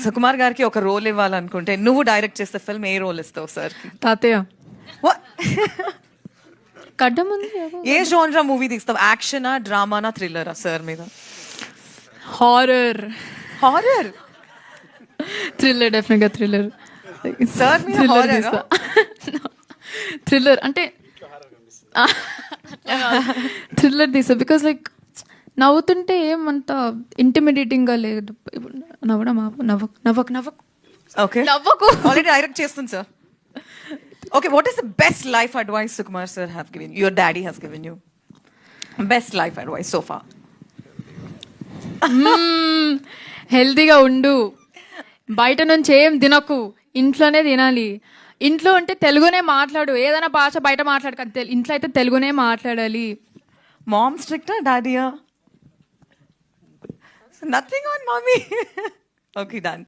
సుకుమార్ గారికి ఒక రోల్ ఇవ్వాలనుకుంటే నువ్వు డైరెక్ట్ చేస్తే ఫిల్మ్ ఏ రోల్ ఇస్తావు సార్? తాతయ్య కడ్డం ఉంది. ఏ జోన్రా మూవీ తీస్తావు? యాక్షనా, డ్రామానా, థ్రిల్లరా సార్ మీద? హారర్. హారర్? థ్రిల్లర్, డెఫినెట్గా థ్రిల్లర్. సార్ మీద హారర్? థ్రిల్లర్ అంటే థ్రిల్లర్ తీసా బికాస్ లైక్ నవ్వుతుంటే ఏమంత ఇంటిమిడేటింగ్ గా లేదు. నవ్వడం నవ్వకు ఓకే, నవ్వకు. ఆల్రెడీ డైరెక్ట్ చేస్తుంది sir. Okay, what is the best life advice Sukumar sir have given your daddy has given you? Best life advice so far? హెల్తీగా ఉండు, బయట నుంచి ఏం తినకు, ఇంట్లోనే తినాలి. ఇంట్లో ఉంటే తెలుగునే మాట్లాడు, ఏదైనా భాష బయట మాట్లాడక, ఇంట్లో అయితే తెలుగునే మాట్లాడాలి. మామ్ స్ట్రిక్టా, డాడీయా? Nothing on mummy. Okay, done.